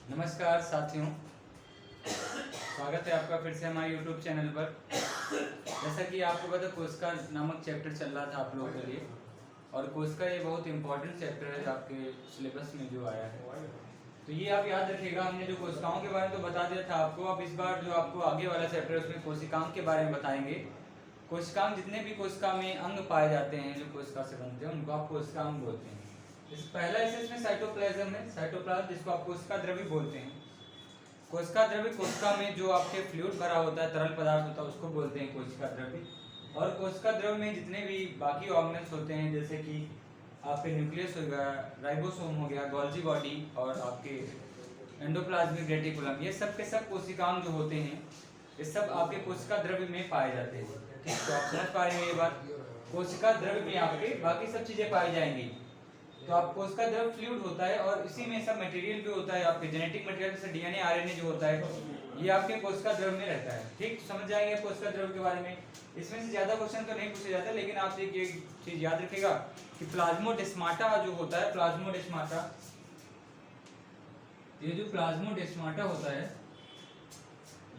नमस्कार साथियों, स्वागत है आपका फिर से हमारे YouTube चैनल पर। जैसा कि आपको पता कोशिका नामक चैप्टर चल रहा था आप लोगों के लिए, और कोशिका ये बहुत इंपॉर्टेंट चैप्टर है आपके सिलेबस में जो आया है। तो ये आप याद रखिएगा, हमने जो कोशिकाओं के बारे में तो बता दिया था आपको। अब इस बार जो आपको आगे वाला चैप्टर है उसमें कोशिकाओं के बारे में बताएंगे। कोशिकांग, जितने भी कोशिका में अंग पाए जाते हैं जो कोशिका से बनते हैं उनको आप कोशिकांग बोलते हैं। इस पहला इसमें साइटोप्लाज्म है, साइटोप्लाज्म जिसको आप कोशिका द्रव्य बोलते हैं। कोशिका द्रव्य कोशिका में जो आपके फ्लूइड भरा होता है, तरल पदार्थ होता है, उसको बोलते हैं कोशिका द्रव्य। और कोशिका द्रव्य में जितने भी बाकी ऑर्गेनल्स होते हैं, जैसे कि आपके न्यूक्लियस हो गया, राइबोसोम हो गया, गोल्जी बॉडी और आपके एंडोप्लाज्मिक रेटिकुलम, ये सब के सब कोशिकांग जो होते हैं ये सब आपके कोशिका द्रव्य में पाए जाते हैं। ठीक, तो आप समझ पा रहे हैं ये बात। कोशिका द्रव्य में आपके बाकी सब चीजें पाई जाएंगी। तो आप कोशिका द्रव्य फ्लूइड होता है और इसी में सब मटेरियल भी होता है, आपके जेनेटिक मटेरियल जैसे डीएनए आरएनए जो होता है ये आपके कोशिका द्रव्य में रहता है। ठीक, समझ जाएंगे कोशिका द्रव्य के बारे में। इसमें से ज्यादा क्वेश्चन तो नहीं पूछे जाते, लेकिन आप एक चीज याद रखिएगा कि प्लाज्मोडेस्माटा जो होता है, प्लाज्मोडेस्माटा, ये जो प्लाज्मोडेस्माटा होता है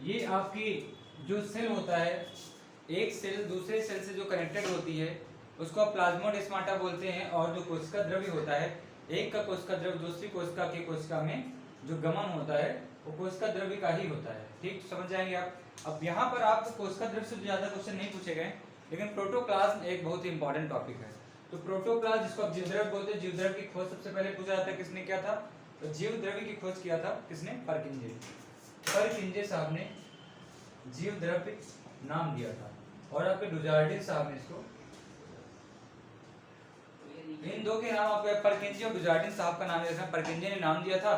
ये आपकी जो सेल होता है, एक सेल दूसरे सेल से जो कनेक्टेड होती है उसको आप प्लाज्मोडेस्माटा बोलते हैं। और जो कोशिका द्रव्य होता है, एक का कोशिका द्रव्य दूसरी कोशिका की कोशिका में जो गमन होता है वो कोशिका द्रव्य का ही होता है। ठीक, समझ जाएंगे आप। अब यहाँ पर आपको कोशिका द्रव्य से ज्यादा क्वेश्चन नहीं पूछे गए, लेकिन प्रोटोप्लाज्म एक बहुत ही इंपॉर्टेंट टॉपिक है। तो प्रोटोप्लाज्म जिसको आप जीवद्रव्य बोलते हैं, जीवद्रव्य की खोज सबसे पहले पूछा जाता है किसने किया था? तो जीवद्रव्य की खोज किया था किसने? परकिंजे। परकिंजे साहब ने जीवद्रव्य नाम दिया था, और आपके डुजार्डिन साहब ने इसको, इन दो के नाम आपको परकिंजे और डुजार्डिन साहब का नाम दिया था। परकिंजे ने नाम दिया था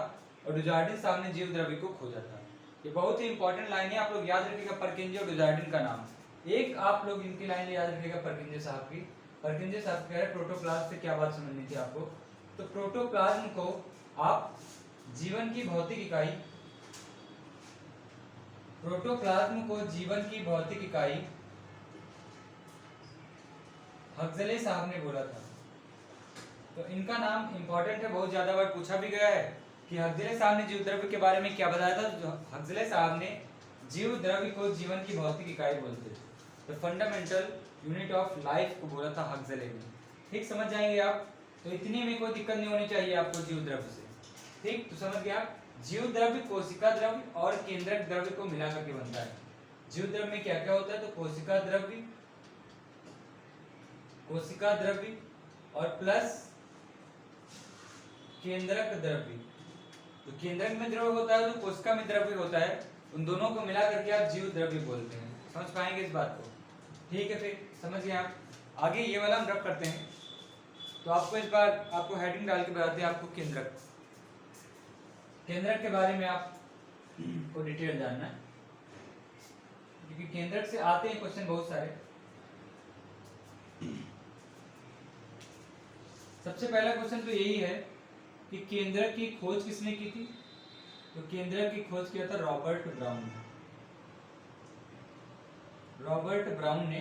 और डुजार्डिन साहब ने जीवद्रव्य को खोजा था। ये बहुत ही इंपॉर्टेंट लाइन है, आप लोग याद रखिएगा परकिंजे और डुजार्डिन का नाम। एक आप लोग इनकी लाइन याद रखिएगा परकिंजे साहब की। परकिंजे साहब कह रहे प्रोटोप्लाज्म से क्या बात समझनी थी आपको? तो प्रोटोप्लाज्म को आप जीवन की भौतिक इकाई, प्रोटोप्लाज्म को जीवन की भौतिक इकाई हक्सले साहब ने बोला था। तो इनका नाम इंपॉर्टेंट है, बहुत ज्यादा बार पूछा भी गया है कि हक्सले साहब ने जीवद्रव्य के बारे में क्या बताया था। जो हक्सले साहब ने जीवद्रव्य को जीवन की भौतिक इकाई बोलते थे, तो फंडामेंटल यूनिट ऑफ लाइफ को बोला था हक्सले ने। ठीक, समझ जाएंगे आप। तो इतनी में कोई दिक्कत नहीं होनी चाहिए आपको जीवद्रव्य से। ठीक, तो समझ गया। जीवद्रव्य कोशिका द्रव्य और केंद्रक द्रव्य को मिला करके बनता है। जीवद्रव्य में क्या क्या होता है? तो कोशिका द्रव्य, कोशिका द्रव्य और प्लस केंद्रक द्रव्य। तो केंद्रक में द्रव्य होता है, जो कोशिका में द्रव्य होता है, उन दोनों को मिला करके आप जीव द्रव्य बोलते हैं। समझ पाएंगे इस बात को? ठीक है, फिर समझ गए आप। आगे ये वाला हम रब करते हैं। तो आपको इस बार आपको हेडिंग डाल के बताते हैं आपको केंद्रक, केंद्रक के बारे में आपको डिटेल जानना है, क्योंकि केंद्रक से आते हैं क्वेश्चन बहुत सारे। सबसे पहला क्वेश्चन तो यही है कि केंद्रक की खोज किसने की थी? तो केंद्रक की खोज किया था रॉबर्ट ब्राउन ने। रॉबर्ट ब्राउन ने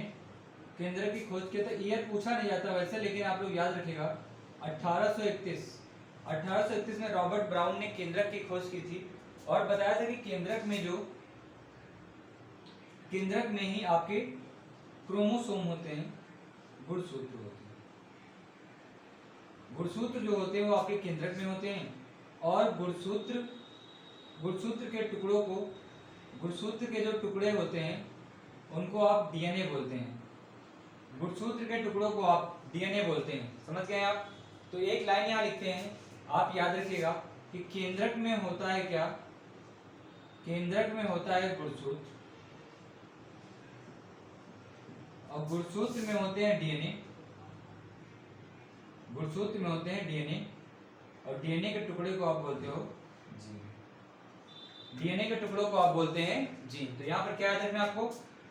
केंद्रक की खोज किया था। ईयर पूछा नहीं जाता वैसे, लेकिन आप लोग याद रखिएगा 1831 में रॉबर्ट ब्राउन ने केंद्रक की खोज की थी, और बताया था कि केंद्रक में जो, केंद्रक में ही आपके क्रोमोसोम होते हैं, गुणसूत्र होते हैं। गुणसूत्र जो होते हैं वो आपके केंद्रक में होते हैं, और गुणसूत्र के टुकड़ों को, गुणसूत्र के जो टुकड़े होते हैं उनको आप डीएनए बोलते हैं। गुणसूत्र के टुकड़ों को आप डीएनए बोलते हैं। समझ गए आप? तो एक लाइन यहाँ लिखते हैं, आप याद रखिएगा कि केंद्रक में होता है क्या? केंद्रक में होता है गुणसूत्र, और गुणसूत्र में होते हैं डीएनए, गुणसूत्र में होते हैं डीएनए, और डीएनए के टुकड़े को आप बोलते हो जीन। डीएनए के टुकड़ों को आप बोलते हैं जीन। तो यहाँ पर क्या याद रखना आपको?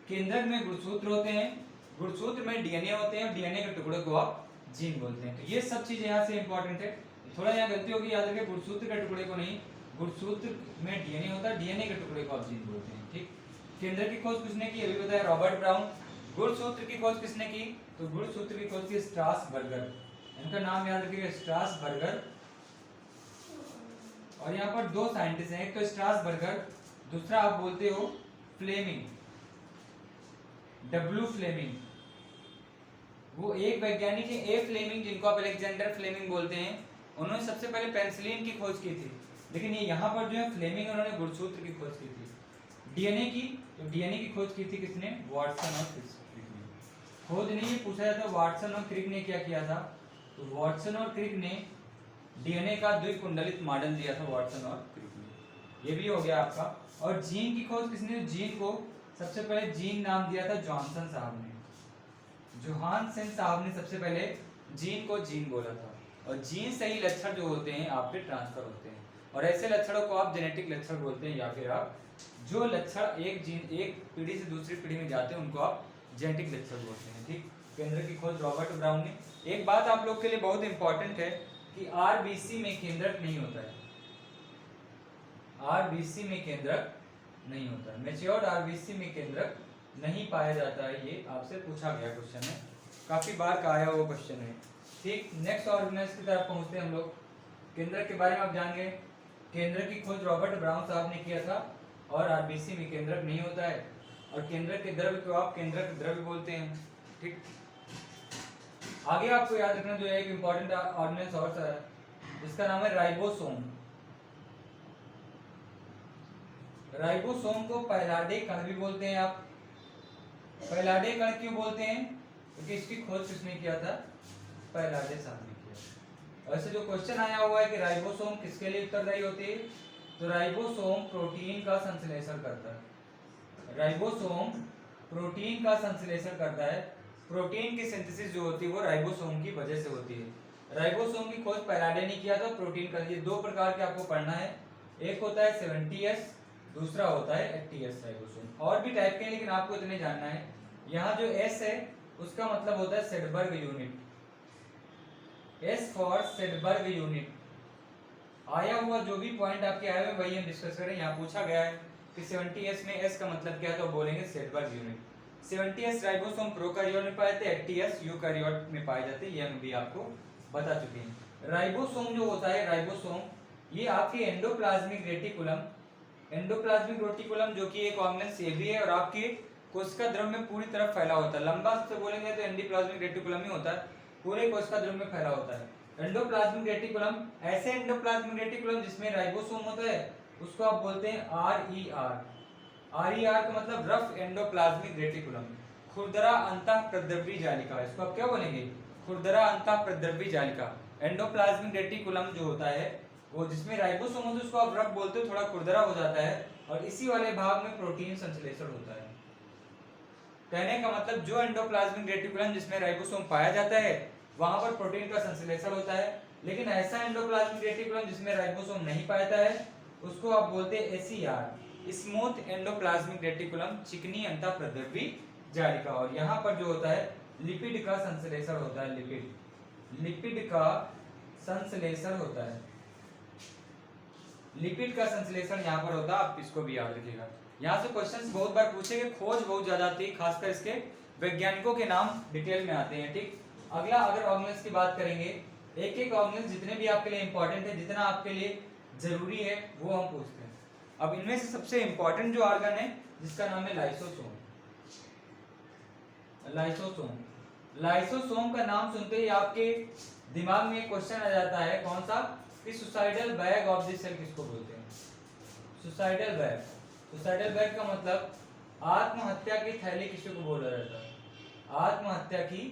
केंद्रक में गुणसूत्र होते हैं, गुणसूत्र में डीएनए होते हैं, डीएनए के टुकड़े को आप जीन बोलते हैं। तो ये सब चीजें यहाँ से इंपॉर्टेंट है। थोड़ा यहाँ गलती होगी, याद रखिए गुणसूत्र के टुकड़े को नहीं, गुणसूत्र में डीएनए होता है, डीएनए के टुकड़े को आप जीन बोलते हैं। ठीक, केंद्रक की खोज किसने की? अभी बताया रॉबर्ट ब्राउन। गुणसूत्र की खोज किसने की? तो गुणसूत्र की खोज की स्ट्रासबर्गर। इनका नाम याद रखिएगा, स्ट्रासबर्गर। और यहाँ पर दो साइंटिस्ट हैं, एक तो स्ट्रासबर्गर, दूसरा आप बोलते हो फ्लेमिंग, डब्ल्यू फ्लेमिंग। वो एक वैज्ञानिक है ए फ्लेमिंग, जिनको आप अलेक्जेंडर फ्लेमिंग बोलते हैं। उन्होंने सबसे पहले पेनिसिलिन की खोज की थी, लेकिन ये यहाँ पर जो है फ्लेमिंग, उन्होंने गुणसूत्र की खोज की थी। डीएनए की, तो डीएनए की खोज की थी किसने? वाटसन और क्रिक ने। खोज नहीं, ये पूछा जाता है वाटसन और क्रिक ने क्या किया था, तो वाटसन और क्रिक ने डीएनए का द्विकुंडलित मॉडल दिया था, वाटसन और क्रिक ने। ये भी हो गया आपका। और जीन की खोज किसने? जीन को सबसे पहले जीन नाम दिया था जॉनसन साहब ने। जोहानसन साहब ने सबसे पहले जीन को जीन बोला था। और जीन से ही लक्षण जो होते हैं आपके ट्रांसफर होते हैं, और ऐसे लक्षणों को आप जेनेटिक लक्षण बोलते हैं, या फिर आप जो लक्षण एक जीन एक पीढ़ी से दूसरी पीढ़ी में जाते हैं उनको आप जेनेटिक लक्षण बोलते हैं। ठीक, केंद्र की खोज रॉबर्ट ब्राउन ने। एक बात आप लोग के लिए बहुत इंपॉर्टेंट है कि आरबीसी में केंद्रक नहीं होता है, आरबीसी में केंद्रक नहीं होता है, मैच्योर्ड आरबीसी में केंद्रक नहीं पाया जाता है। ये आपसे पूछा गया क्वेश्चन है, काफी बार का आया हुआ क्वेश्चन है। ठीक, नेक्स्ट ऑर्गेनाइज की तरफ पहुंचते हैं हम लोग। केंद्रक के बारे में आप जान गए, केंद्रक की खोज रॉबर्ट ब्राउन साहब ने किया था, और आरबीसी में केंद्रक नहीं होता है। और केंद्रक के द्रव्य को आप केंद्रक द्रव्य बोलते हैं। ठीक, आगे आपको याद रखना जो है एक इंपॉर्टेंट ऑर्गेनाइज और है, जिसका नाम है राइबोसोम। राइबोसोम को पैलाडे कण भी बोलते हैं आप। पैलाडे कण क्यों बोलते हैं? क्योंकि इसकी खोज किसने किया था? पैलाडे साहब ने किया। वैसे जो क्वेश्चन आया हुआ है कि राइबोसोम किसके लिए उत्तरदायी होती है, तो राइबोसोम प्रोटीन का संश्लेषण करता है। राइबोसोम प्रोटीन का संश्लेषण करता है। प्रोटीन की सिंथेसिस जो होती है वो राइबोसोम की वजह से होती है। राइबोसोम की खोज पैलाडे ने किया था, प्रोटीन का। ये दो प्रकार के आपको पढ़ना है, एक होता है 70S, दूसरा होता है 80S राइबोसोम। और भी टाइप के हैं, लेकिन आपको इतने जानना है। यहाँ जो S है उसका मतलब होता है सेडबर्ग यूनिट, S फॉर सेडबर्ग यूनिट। आया हुआ जो भी पॉइंट आपके आए हुए वही हम डिस्कस करें। यहाँ पूछा गया है कि 70S में S का मतलब क्या है, तो बोलेंगे सेडबर्ग यूनिट। 70S राइबोसोम प्रोकैरियोट में पाए थे, 80S यूकैरियोट में पाए जाते हैं, ये हम भी आपको बता चुके हैं। राइबोसोम जो होता है, राइबोसोम ये आपके एंडोप्लाज्मिक रेटिकुलम, एंडोप्लाज्मिक रेटिकुलम जो कि एक ऑर्गेनेल ये भी है, और आपके कोशिका द्रव्य में पूरी तरफ फैला होता है। लंबा से बोलेंगे तो एंडोप्लाज्मिक रेटिकुलम ही होता है, पूरे कोशिका द्रव्य में फैला होता है। एंडोप्लाज्मिक रेटिकुलम, ऐसे एंडोप्लाज्मिक रेटिकुलम जिसमें राइबोसोम होता है उसको आप बोलते हैं RER। RER का मतलब रफ एंडोप्लाज्मिक रेटिकुलम, खुरदरा अंतःप्रद्रवी जालिका। इसको आप क्या बोलेंगे? खुरदरा अंतःप्रद्रवी जालिका। एंडोप्लाज्मिक रेटिकुलम जो होता है वो जिसमें राइबोसोम होता है उसको आप रफ बोलते हो, थोड़ा खुरदरा हो जाता है, और इसी वाले भाग में प्रोटीन संश्लेषण होता है। कहने का मतलब जो एंडोप्लाज्मिक रेटिकुलम जिसमें राइबोसोम पाया जाता है वहां पर प्रोटीन का संश्लेषण होता है। लेकिन ऐसा एंडोप्लाज्मिक रेटिकुलम जिसमें राइबोसोम नहीं पाया जाता है उसको आप बोलते हैं SER, स्मूथ एंडोप्लाज्मिक रेटिकुलम, चिकनी अंतःप्रद्रवी जालिका। और यहाँ पर जो होता है लिपिड का संश्लेषण होता है, लिपिड का संश्लेषण होता है, लिपिड का संश्लेषण यहाँ पर होता है। आप इसको भी याद रखिएगा। यहाँ से क्वेश्चंस बहुत बार पूछेंगे, खोज बहुत ज्यादा आती है, खासकर इसके वैज्ञानिकों के नाम डिटेल में आते हैं। ठीक, अगला अगर ऑर्गेनेल्स की बात करेंगे, एक एक ऑर्गेनेल्स जितने भी आपके लिए इंपॉर्टेंट है, जितना आपके लिए जरूरी है वो हम पूछते हैं। अब इनमें से सबसे इंपॉर्टेंट जो ऑर्गन है जिसका नाम है लाइसोसोम। लाइसोसोम, लाइसोसोम का नाम सुनते ही आपके दिमाग में एक क्वेश्चन आ जाता है, कौन सा? कि suicidal bag of the cell किसको बोलते हैं? Suicidal bag. सुसाइडल बैग का मतलब आत्महत्या की थैली किसी को बोला जाता है? आत्महत्या की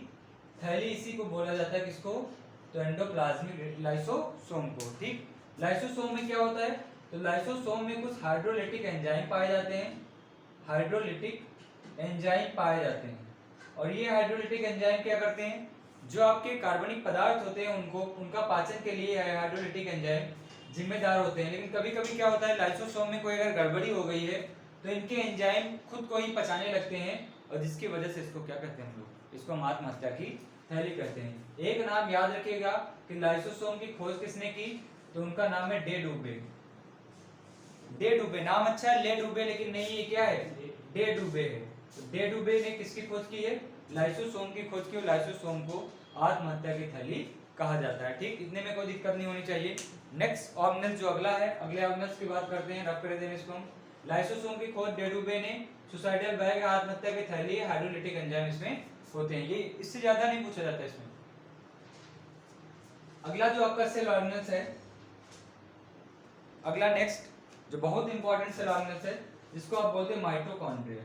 थैली इसी को बोला जाता है, किसको? तो एंडोप्लाज्मिक लाइसोसोम को। ठीक, लाइसोसोम में क्या होता है? तो लाइसोसोम में कुछ हाइड्रोलिटिक एंजाइम पाए जाते हैं, हाइड्रोलिटिक एंजाइम पाए जाते हैं। और ये हाइड्रोलिटिक एंजाइम क्या करते हैं? जो आपके कार्बनिक पदार्थ होते हैं उनको, उनका पाचन के लिए हाइड्रोलिटिक एंजाइम जिम्मेदार होते हैं। लेकिन कभी कभी क्या होता है, लाइसोसोम में कोई अगर गड़बड़ी हो गई है तो इनके एंजाइम खुद को ही पचाने लगते हैं, और जिसकी वजह से इसको क्या कहते हैं हम लोग? इसको हम आत्महत्या की थैली कहते हैं। एक नाम याद रखिएगा कि लाइसोसोम की खोज किसने की, तो उनका नाम है डे डुबे। डे डुबे नाम अच्छा है, ले डुबे, लेकिन नहीं, ये क्या है? डे डुबे है। तो डे डुबे ने किसकी खोज की है? लाइसोसोम की खोज की, और लाइसोसोम को आत्महत्या की थैली कहा जाता है। ठीक, इतने में कोई दिक्कत नहीं होनी चाहिए। नेक्स्ट ऑर्गेनल जो अगला है, अगले ऑर्गेनल्स की बात करते हैं, रफ कर देंगे इसको हम। लाइसोसोम की खोज डेडुबे ने, सुसाइडल बैग आत्महत्या की थैली, हाइड्रोलिटिक एंजाइम इसमें होते हैं। ये इससे ज्यादा नहीं पूछा जाता इसमें। अगला जो आपका सेल ऑर्गेनल्स है, अगला नेक्स्ट जो बहुत इंपॉर्टेंट सेल ऑर्गेनल्स है, जिसको आप बोलते हैं माइटोकॉन्ड्रिया।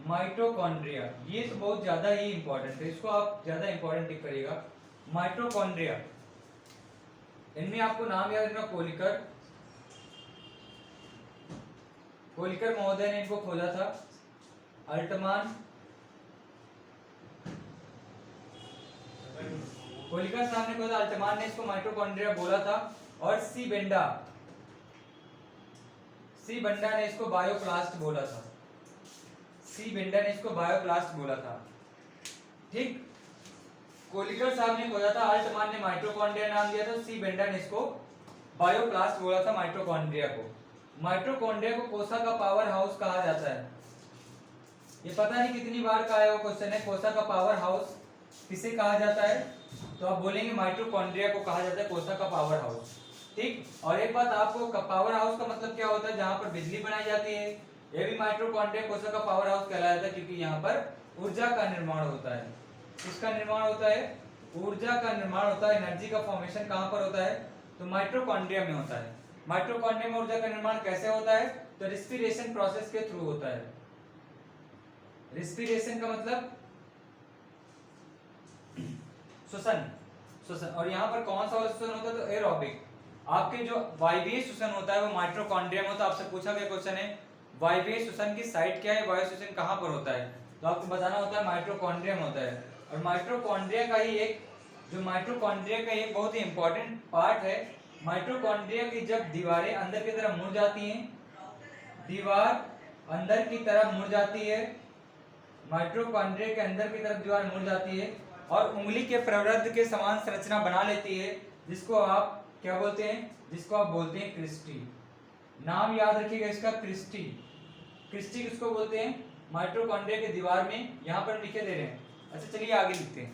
माइटोकॉन्ड्रिया ये तो बहुत ज्यादा ही इंपॉर्टेंट है, इसको आप ज्यादा इंपॉर्टेंट टिक करिएगा। माइटोकॉन्ड्रिया, इनमें आपको नाम याद रखना, कोलिकर महोदय ने इनको खोजा था। अल्टमान, कोलिकर साहब ने खोजा, अल्टमान ने इसको माइटोकॉन्ड्रिया बोला था। और सी बेंडा ने इसको बायोप्लास्ट बोला था। सी बेंडा ने इसको बायोप्लास्ट बोला था। ठीक, कोलिकर साहब ने खोजा था, अल्टमान ने माइटोकॉन्ड्रिया नाम दिया था, सी बेंडा ने इसको बायोप्लास्ट बोला था माइटोकॉन्ड्रिया को। माइटोकॉन्ड्रिया को कोसा का पावर हाउस कहा जाता है। ये पता नहीं कितनी बार का आया वो क्वेश्चन है, कोसा का पावर हाउस किसे कहा जाता है, तो आप बोलेंगे माइटोकॉन्ड्रिया को कहा जाता है कोसा का पावर हाउस। ठीक, और एक बात आपको, पावर हाउस का मतलब क्या होता है, जहां पर बिजली बनाई जाती है, ये भी माइटोकॉन्ड्रिया कोसा का पावर हाउस कहलाया जाता है, क्योंकि यहाँ पर ऊर्जा का निर्माण होता है। किसका निर्माण होता है, ऊर्जा का निर्माण होता है। एनर्जी का फॉर्मेशन कहां पर होता है, तो माइटोकॉन्ड्रिया में होता है। माइटोकॉन्ड्रिया में ऊर्जा का निर्माण कैसे होता है, तो रेस्पिरेशन प्रोसेस के थ्रू होता है। रेस्पिरेशन का मतलब श्वसन, और यहाँ पर कौन सा श्वसन होता है, तो एरोबिक। आपके जो वायवीय श्वसन होता है वो माइटोकॉन्ड्रिया में होता है। आपसे पूछा गया क्वेश्चन है वायवीय श्वसन की साइट क्या है, वायु श्वसन कहाँ पर होता है, तो आपको बताना होता है माइटोकॉन्ड्रिया में होता है। और माइटोकॉन्ड्रिया का ही एक बहुत ही इंपॉर्टेंट पार्ट है। माइटोकॉन्ड्रिया की जब दीवारें अंदर की तरफ मुड़ जाती हैं, दीवार अंदर की तरफ मुड़ जाती है, माइटोकॉन्ड्रिया के अंदर की तरफ दीवार मुड़ जाती है और उंगली के प्रवृत्त के समान संरचना बना लेती है, जिसको आप क्या बोलते हैं, जिसको आप बोलते हैं क्रिस्टी। नाम याद रखिएगा इसका, क्रिस्टी। क्रिस्टी किसको बोलते हैं, माइटोकॉन्ड्रिया के दीवार में, यहाँ पर लिखे दे रहे हैं। अच्छा चलिए आगे लिखते हैं।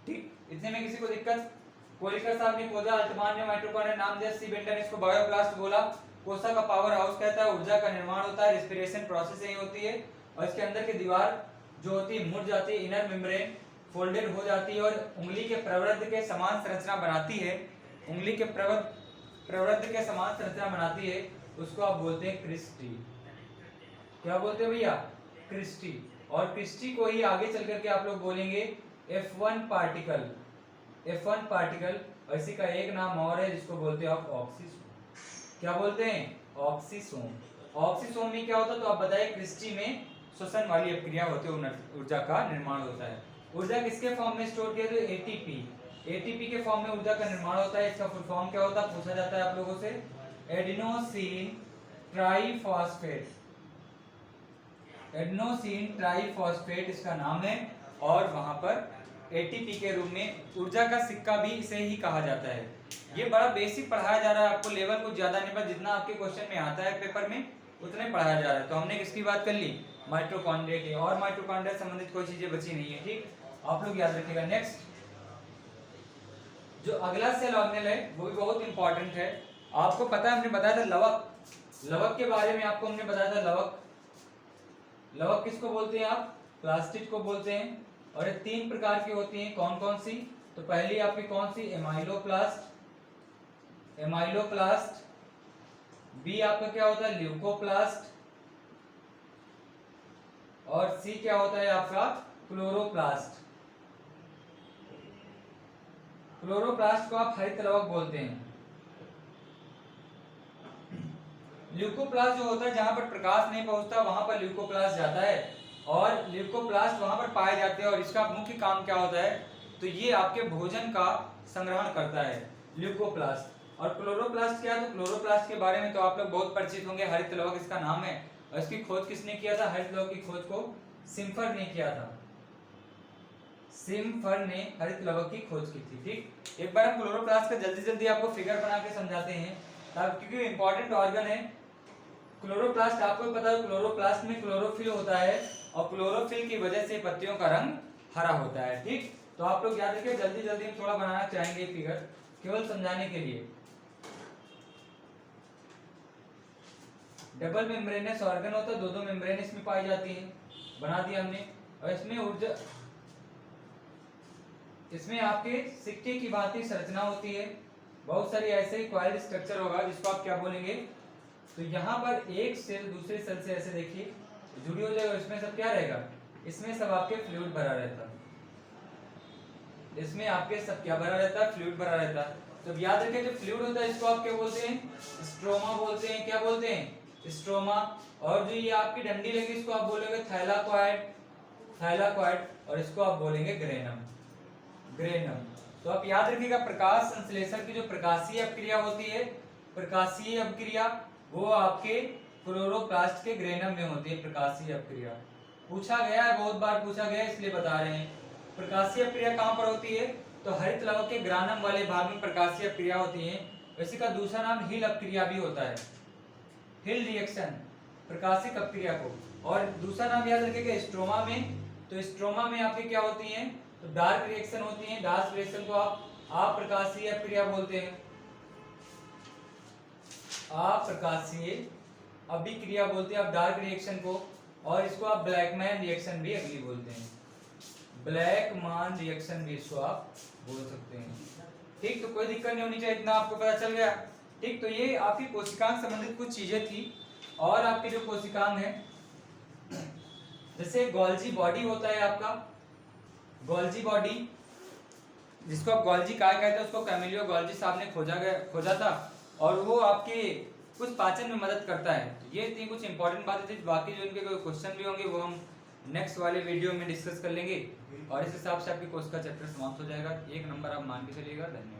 ठीक, इतने में किसी को दिक्कत, कोलिकर साहब ने खोजा, अल्टमान ने माइटोकॉन्ड्रिया नाम दिया, सी बेंडा ने इसको बायोप्लास्ट बोला, कोसा का पावर हाउस कहता है, ऊर्जा का निर्माण होता है, रेस्पिरेशन प्रोसेस यही होती है, और इसके अंदर की दीवार जो होती है मुड़ जाती है, इनर मेम्ब्रेन फोल्डेड हो जाती है और उंगली के प्रवृत्त के समान संरचना बनाती है, उंगली के प्रवृत्त के समान संरचना बनाती है, उसको आप बोलते हैं क्रिस्टी। क्या बोलते हैं भैया, क्रिस्टी। और क्रिस्टी को ही आगे चल करके आप लोग बोलेंगे F1 पार्टिकल, F1 पार्टिकल। और इसी का एक नाम और है जिसको बोलते हैं आप ऑक्सीसोम। क्या बोलते हैं, ऑक्सीसोम। ऑक्सीसोम में क्या होता है, तो आप बताइए, क्रिस्टी में श्वसन वाली प्रक्रिया होती है, ऊर्जा का निर्माण होता है। ऊर्जा किसके फॉर्म में स्टोर किया, तो एटीपी। एटीपी के फॉर्म में ऊर्जा का निर्माण होता है। इसका फुल फॉर्म क्या होता है, पूछा जाता है आप लोगों से, एडिनोसिन ट्राइफॉस्फेट। एडिनोसिन ट्राइफॉस्फेट इसका नाम है, और वहां पर एटीपी के रूप में ऊर्जा का सिक्का भी इसे ही कहा जाता है। ये बड़ा बेसिक पढ़ाया जा रहा है आपको, लेवल कुछ ज्यादा नहीं, पर जितना आपके क्वेश्चन में आता है पेपर में उतने पढ़ाया जा रहा है। तो हमने किसकी बात कर ली, माइटोकॉन्ड्रिया की, और माइटोकॉन्ड्रिया से संबंधित कोई चीजें बची नहीं है। ठीक, आप लोग याद रखिएगा। नेक्स्ट जो अगला सेल ऑर्गेनल है वो भी बहुत इंपॉर्टेंट है। आपको पता है, हमने बताया था लवक के बारे में आपको हमने बताया था। लवक किसको बोलते हैं आप, प्लास्टिड को बोलते हैं। और ये 3 प्रकार की होती हैं, कौन कौन सी, तो पहली आपकी कौन सी, एमाइलोप्लास्ट। बी आपका क्या होता है, ल्यूकोप्लास्ट। और सी क्या होता है आपका, क्लोरोप्लास्ट। क्लोरोप्लास्ट को आप हरित लवक बोलते हैं। ल्यूकोप्लास्ट जो होता है, जहां पर प्रकाश नहीं पहुंचता वहां पर ल्यूकोप्लास्ट जाता है, और ल्यूकोप्लास्ट वहां पर पाए जाते हैं। और इसका मुख्य काम क्या होता है, तो ये आपके भोजन का संग्रहण करता है, ल्यूकोप्लास्ट। और क्लोरोप्लास्ट क्या है, तो क्लोरोप्लास्ट के बारे में तो आप लोग बहुत परिचित होंगे, हरित लवक इसका नाम है। और इसकी खोज किसने किया था, हरित लवक की खोज को सिम्फर ने किया था। सिम्फर ने हरित लवक की खोज की थी। ठीक, एक बार हम क्लोरोप्लास्ट का जल्दी आपको फिगर बना के समझाते हैं, क्योंकि इंपॉर्टेंट ऑर्गन है क्लोरोप्लास्ट। आपको पता है क्लोरोप्लास्ट में क्लोरोफिल होता है, और क्लोरोफिल की वजह से पत्तियों का रंग हरा होता है। ठीक, तो आप लोग याद रखिए, जल्दी हम थोड़ा बनाना चाहेंगे फिगर। केवल समझाने के लिए। डबल मेम्ब्रेनस ऑर्गन होता है, दो मेम्ब्रेन इसमें पाई जाती है, बना दिया हमने। और इसमें ऊर्जा, इसमें आपके सिक्के की भांति संरचना होती है, बहुत सारी ऐसे ही कॉइल्ड स्ट्रक्चर होगा जिसको आप क्या बोलेंगे। तो यहाँ पर एक सेल दूसरे सेल से ऐसे देखिए जुड़ी हो जाएगा, इसमें सब क्या रहेगा, इसमें सब आपके फ्लूइड भरा रहता है, इसमें आपके सब क्या भरा रहता है, फ्लूइड भरा रहता है। तो याद रखें जो फ्लूइड होता है इसको आप क्या बोलते हैं, स्ट्रोमा बोलते हैं। क्या बोलते हैं, स्ट्रोमा। और जो ये आपकी डंडी लगी इसको आप बोलोगे थाइलाकॉइड, थाइलाकॉइड। और इसको आप बोलेंगे ग्रेनम, ग्रेनम। तो आप याद रखिएगा प्रकाश संश्लेषण की जो प्रकाशीय अपक्रिया होती है, प्रकाशीय अपक्रिया, वो आपके क्लोरोप्लास्ट के ग्रेनम में होती है, प्रकाशीय अपक्रिया। पूछा गया है, बहुत बार पूछा गया है, इसलिए बता रहे हैं। प्रकाशीय अपक्रिया कहाँ पर होती है, तो हरित लवक के ग्रानम वाले भाग में प्रकाशीय अपक्रिया होती है। इसी का दूसरा नाम हिल अपक्रिया भी होता है, हिल रिएक्शन, प्रकाशिक अपक्रिया को। और दूसरा नाम याद रखिएगा स्ट्रोमा में। तो स्ट्रोमा में आपकी क्या होती है, तो डार्क रिएक्शन होती है। डार्क रिएक्शन को आप प्रकाशीय अपक्रिया बोलते हैं, अप्रकाशीय अभिक्रिया बोलते हैं आप डार्क रिएक्शन को। और इसको आप ब्लैकमैन रिएक्शन भी अगली बोलते हैं, ब्लैकमैन रिएक्शन भी इसको आप बोल सकते हैं। ठीक, तो कोई दिक्कत नहीं होनी चाहिए, इतना आपको पता चल गया। ठीक, तो ये आपकी कोशिकांग संबंधित कुछ चीजें थी। और आपके जो कोशिकांग है, जैसे गोल्जी बॉडी होता है आपका, गोल्जी बॉडी, जिसको आप गोल्जी काय कहते हैं, उसको कैमिलियो गोल्जी साहब ने खोजा था। और वो आपके कुछ पाचन में मदद करता है। तो ये थी कुछ इंपॉर्टेंट बातें थी। बाकी जो इनके कोई क्वेश्चन भी होंगे वो हम नेक्स्ट वाले वीडियो में डिस्कस कर लेंगे। और इस हिसाब से आपकी कोशिका चैप्टर समाप्त हो जाएगा। 1 नंबर आप मान के चलिएगा। धन्यवाद।